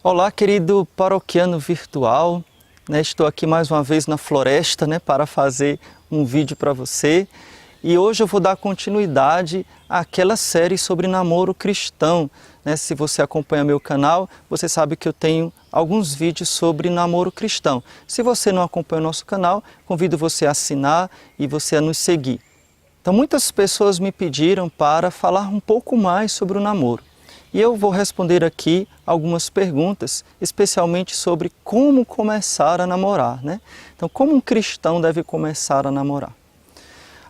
Olá, querido paroquiano virtual, estou aqui mais uma vez na floresta, para fazer um vídeo para você. E hoje eu vou dar continuidade àquela série sobre namoro cristão. Se você acompanha meu canal, você sabe que eu tenho alguns vídeos sobre namoro cristão. Se você não acompanha o nosso canal, convido você a assinar e você a nos seguir. Então muitas pessoas me pediram para falar um pouco mais sobre o namoro. E eu vou responder aqui algumas perguntas, especialmente sobre como começar a namorar, Então, como um cristão deve começar a namorar?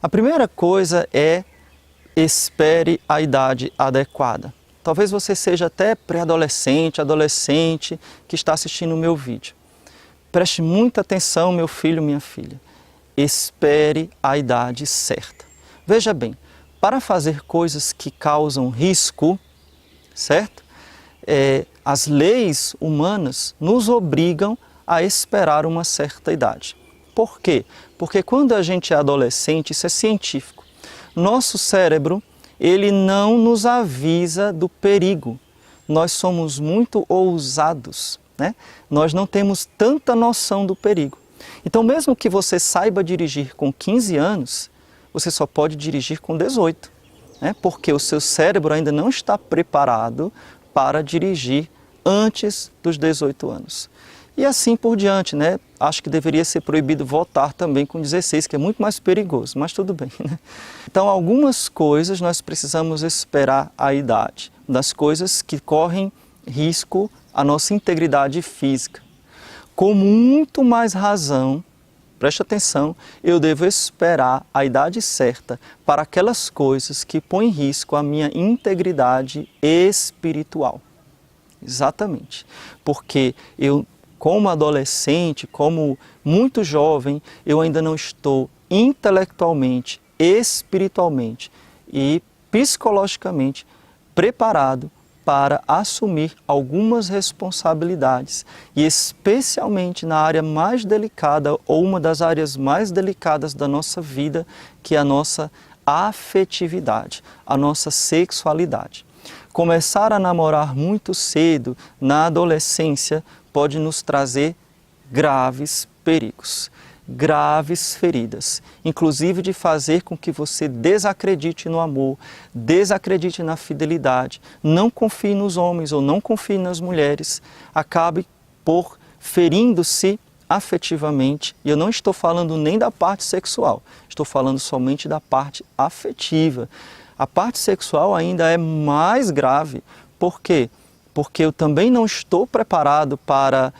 A primeira coisa é espere a idade adequada. Talvez você seja até pré-adolescente, adolescente que está assistindo o meu vídeo. Preste muita atenção, meu filho, minha filha. Espere a idade certa. Veja bem, para fazer coisas que causam risco, certo? As leis humanas nos obrigam a esperar uma certa idade. Por quê? Porque quando a gente é adolescente, isso é científico, nosso cérebro, ele não nos avisa do perigo. Nós somos muito ousados, Nós não temos tanta noção do perigo. Então, mesmo que você saiba dirigir com 15 anos, você só pode dirigir com 18. Porque o seu cérebro ainda não está preparado para dirigir antes dos 18 anos. E assim por diante, Acho que deveria ser proibido votar também com 16, que é muito mais perigoso, mas tudo bem, Então, algumas coisas nós precisamos esperar a idade, das coisas que correm risco à nossa integridade física. Com muito mais razão, preste atenção, eu devo esperar a idade certa para aquelas coisas que põem em risco a minha integridade espiritual. Exatamente. Porque eu, como adolescente, como muito jovem, eu ainda não estou intelectualmente, espiritualmente e psicologicamente preparado para assumir algumas responsabilidades e especialmente na área mais delicada ou uma das áreas mais delicadas da nossa vida, que é a nossa afetividade, a nossa sexualidade. Começar a namorar muito cedo, na adolescência, pode nos trazer graves perigos, graves feridas, inclusive de fazer com que você desacredite no amor, desacredite na fidelidade, não confie nos homens ou não confie nas mulheres, acabe por ferindo-se afetivamente. E eu não estou falando nem da parte sexual, estou falando somente da parte afetiva. A parte sexual ainda é mais grave. Por quê? Porque eu também não estou preparado para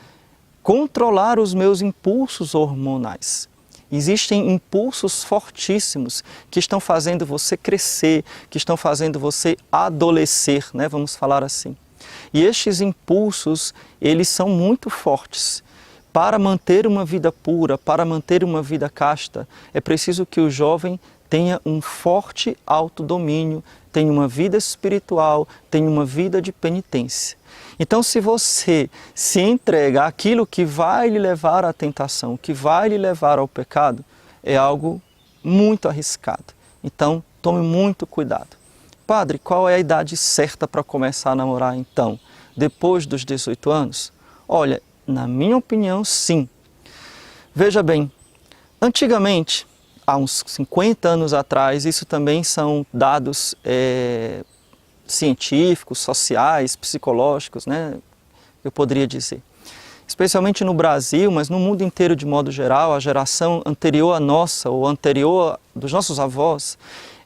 controlar os meus impulsos hormonais. Existem impulsos fortíssimos que estão fazendo você crescer, que estão fazendo você adolescer, vamos falar assim. E estes impulsos, eles são muito fortes. Para manter uma vida pura, para manter uma vida casta, é preciso que o jovem tenha um forte autodomínio, tenha uma vida espiritual, tenha uma vida de penitência. Então, se você se entrega àquilo que vai lhe levar à tentação, que vai lhe levar ao pecado, é algo muito arriscado. Então, tome muito cuidado. Padre, qual é a idade certa para começar a namorar então? Depois dos 18 anos? Olha, na minha opinião, sim. Veja bem, antigamente, há uns 50 anos atrás, isso também são dados científicos, sociais, psicológicos, eu poderia dizer. Especialmente no Brasil, mas no mundo inteiro de modo geral, a geração anterior à nossa, ou anterior dos nossos avós,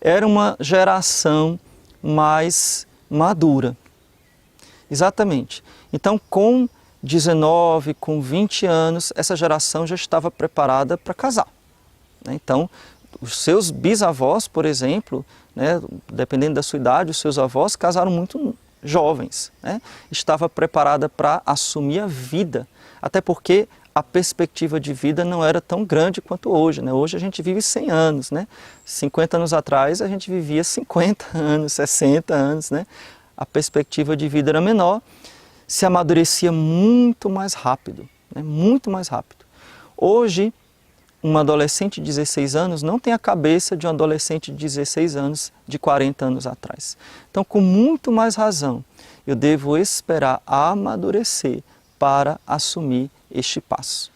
era uma geração mais madura. Exatamente. Então, com 19, com 20 anos, essa geração já estava preparada para casar. Então, os seus bisavós, por exemplo, dependendo da sua idade, os seus avós casaram muito jovens. Estava preparada para assumir a vida, até porque a perspectiva de vida não era tão grande quanto hoje. Hoje a gente vive 100 anos. 50 anos atrás a gente vivia 50 anos, 60 anos. A perspectiva de vida era menor, se amadurecia muito mais rápido. Muito mais rápido. Hoje, uma adolescente de 16 anos não tem a cabeça de um adolescente de 16 anos, de 40 anos atrás. Então, com muito mais razão, eu devo esperar amadurecer para assumir este passo.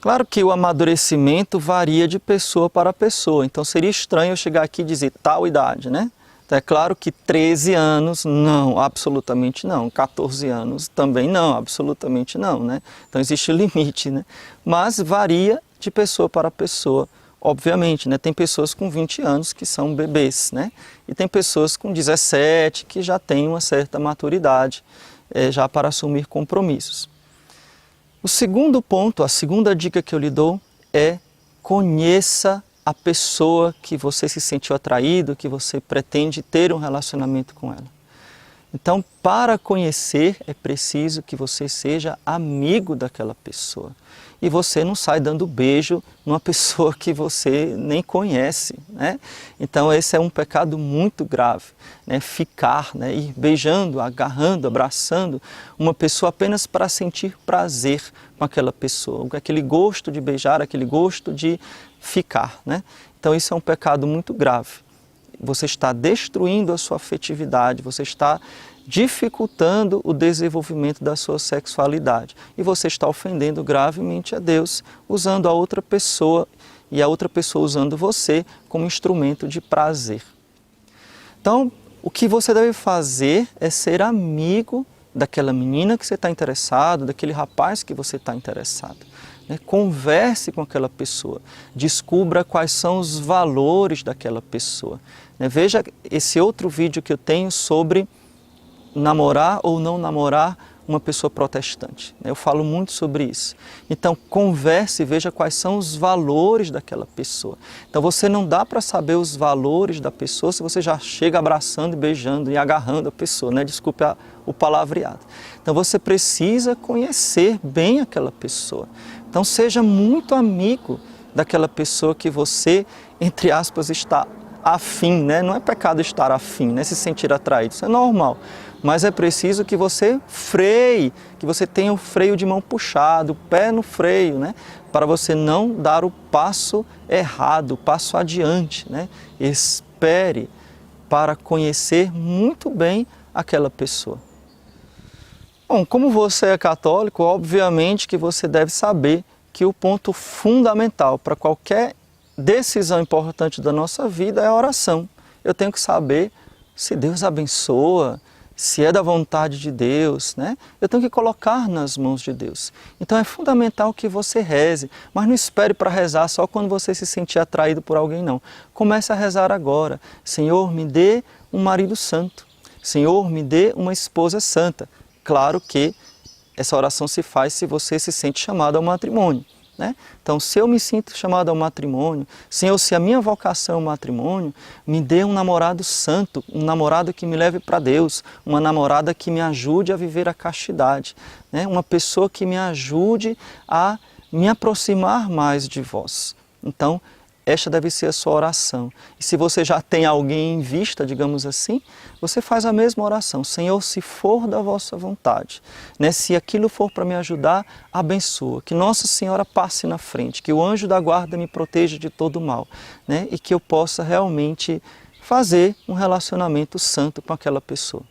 Claro que o amadurecimento varia de pessoa para pessoa, então seria estranho eu chegar aqui e dizer tal idade, né? Então é claro que 13 anos, não, absolutamente não. 14 anos também não, absolutamente não, né? Então existe limite, né? Mas varia de pessoa para pessoa, obviamente, né? Tem pessoas com 20 anos que são bebês, né? E tem pessoas com 17 que já têm uma certa maturidade já para assumir compromissos. O segundo ponto, a segunda dica que eu lhe dou é: conheça a pessoa que você se sentiu atraído, que você pretende ter um relacionamento com ela. Então, para conhecer, é preciso que você seja amigo daquela pessoa. E você não sai dando beijo numa pessoa que você nem conhece, né? Então, esse é um pecado muito grave, né? Ficar, né? Ir beijando, agarrando, abraçando uma pessoa apenas para sentir prazer com aquela pessoa. Aquele gosto de beijar, aquele gosto de ficar, né? Então, isso é um pecado muito grave. Você está destruindo a sua afetividade, você está dificultando o desenvolvimento da sua sexualidade. E você está ofendendo gravemente a Deus, usando a outra pessoa e a outra pessoa usando você como instrumento de prazer. Então, o que você deve fazer é ser amigo daquela menina que você está interessado, daquele rapaz que você está interessado. Converse com aquela pessoa, descubra quais são os valores daquela pessoa. Veja esse outro vídeo que eu tenho sobre namorar ou não namorar uma pessoa protestante. Eu falo muito sobre isso. Então, converse e veja quais são os valores daquela pessoa. Então, você não dá para saber os valores da pessoa se você já chega abraçando, beijando e agarrando a pessoa, né? Desculpe o palavreado. Então, você precisa conhecer bem aquela pessoa. Então, seja muito amigo daquela pessoa que você, entre aspas, está afim, né? Não é pecado estar afim, né? Se sentir atraído, isso é normal. Mas é preciso que você freie, que você tenha o freio de mão puxado, o pé no freio, né? Para você não dar o passo errado, o passo adiante, né? Espere para conhecer muito bem aquela pessoa. Bom, como você é católico, obviamente que você deve saber que o ponto fundamental para qualquer decisão importante da nossa vida é a oração. Eu tenho que saber se Deus abençoa, se é da vontade de Deus, né? Eu tenho que colocar nas mãos de Deus. Então é fundamental que você reze, mas não espere para rezar só quando você se sentir atraído por alguém, não. Comece a rezar agora. Senhor, me dê um marido santo. Senhor, me dê uma esposa santa. Claro que essa oração se faz se você se sente chamado ao matrimônio, né? Então, se eu me sinto chamado ao matrimônio, Senhor, se a minha vocação é o matrimônio, me dê um namorado santo, um namorado que me leve para Deus, uma namorada que me ajude a viver a castidade, né? Uma pessoa que me ajude a me aproximar mais de vós. Então, esta deve ser a sua oração. E se você já tem alguém em vista, digamos assim, você faz a mesma oração. Senhor, se for da vossa vontade, né? Se aquilo for para me ajudar, abençoa. Que Nossa Senhora passe na frente, que o anjo da guarda me proteja de todo mal, né? E que eu possa realmente fazer um relacionamento santo com aquela pessoa.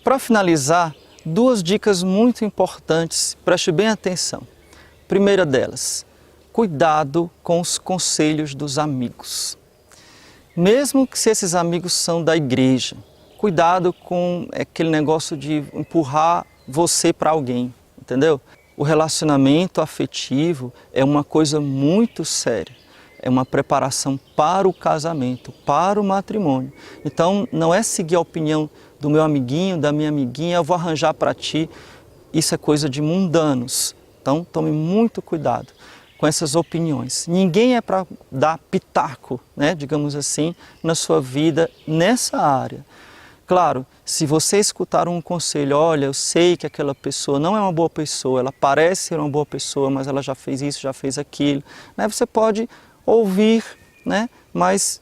Para finalizar, duas dicas muito importantes, preste bem atenção. Primeira delas, cuidado com os conselhos dos amigos. Mesmo que se esses amigos são da igreja, cuidado com aquele negócio de empurrar você para alguém, entendeu? O relacionamento afetivo é uma coisa muito séria. É uma preparação para o casamento, para o matrimônio. Então, não é seguir a opinião do meu amiguinho, da minha amiguinha, eu vou arranjar para ti. Isso é coisa de mundanos. Então, tome muito cuidado com essas opiniões. Ninguém é para dar pitaco, né, digamos assim, na sua vida nessa área. Claro, se você escutar um conselho, olha, eu sei que aquela pessoa não é uma boa pessoa, ela parece ser uma boa pessoa, mas ela já fez isso, já fez aquilo, né? Você pode ouvir, né? Mas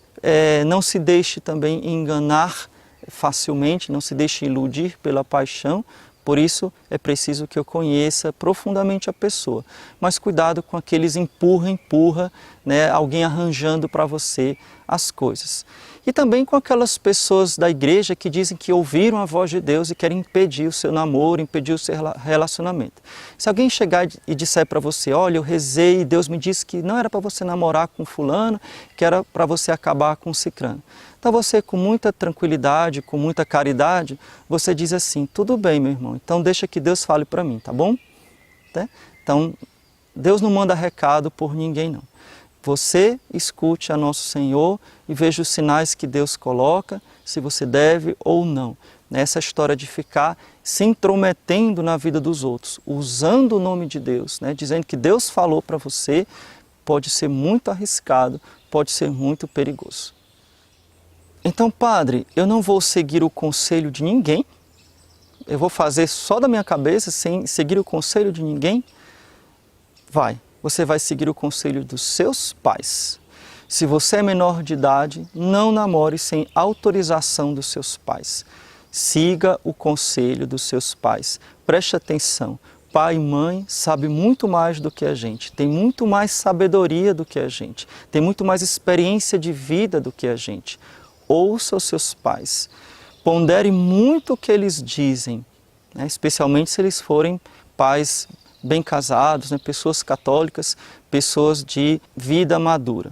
não se deixe também enganar facilmente, não se deixe iludir pela paixão, Por isso é preciso que eu conheça profundamente a pessoa. Mas cuidado com aqueles empurra, né, alguém arranjando para você as coisas. E também com aquelas pessoas da igreja que dizem que ouviram a voz de Deus e querem impedir o seu namoro, impedir o seu relacionamento. Se alguém chegar e disser para você, olha, eu rezei e Deus me disse que não era para você namorar com fulano, que era para você acabar com cicrano. Então você, com muita tranquilidade, com muita caridade, você diz assim, tudo bem, meu irmão, então deixa que Deus fale para mim, tá bom? Né? Então, Deus não manda recado por ninguém, não. Você escute a Nosso Senhor e veja os sinais que Deus coloca, se você deve ou não. Nessa história de ficar se intrometendo na vida dos outros, usando o nome de Deus, né? Dizendo que Deus falou para você, pode ser muito arriscado, pode ser muito perigoso. Então, padre, eu não vou seguir o conselho de ninguém? Eu vou fazer só da minha cabeça, sem seguir o conselho de ninguém? Vai. Você vai seguir o conselho dos seus pais. Se você é menor de idade, não namore sem autorização dos seus pais. Siga o conselho dos seus pais. Preste atenção. Pai e mãe sabem muito mais do que a gente, tem muito mais sabedoria do que a gente, tem muito mais experiência de vida do que a gente. Ouça os seus pais. Pondere muito o que eles dizem, né? Especialmente se eles forem pais bem casados, né? Pessoas católicas, pessoas de vida madura.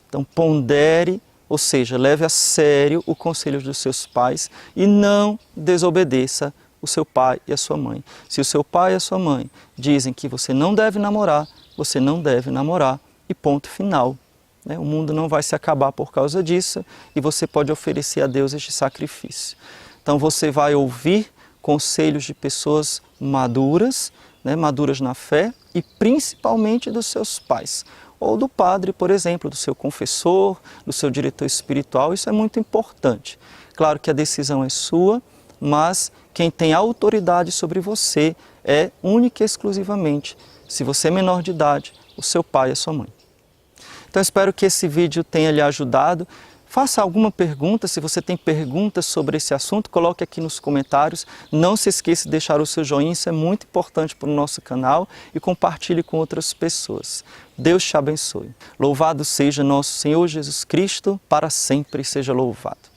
Então pondere, ou seja, leve a sério o conselho dos seus pais e não desobedeça o seu pai e a sua mãe. Se o seu pai e a sua mãe dizem que você não deve namorar, você não deve namorar e ponto final. O mundo não vai se acabar por causa disso e você pode oferecer a Deus este sacrifício. Então você vai ouvir conselhos de pessoas maduras, maduras na fé e principalmente dos seus pais. Ou do padre, por exemplo, do seu confessor, do seu diretor espiritual, isso é muito importante. Claro que a decisão é sua, mas quem tem autoridade sobre você é única e exclusivamente, se você é menor de idade, o seu pai e a sua mãe. Então espero que esse vídeo tenha lhe ajudado. Faça alguma pergunta, se você tem perguntas sobre esse assunto, coloque aqui nos comentários. Não se esqueça de deixar o seu joinha, isso é muito importante para o nosso canal e compartilhe com outras pessoas. Deus te abençoe. Louvado seja nosso Senhor Jesus Cristo, para sempre seja louvado.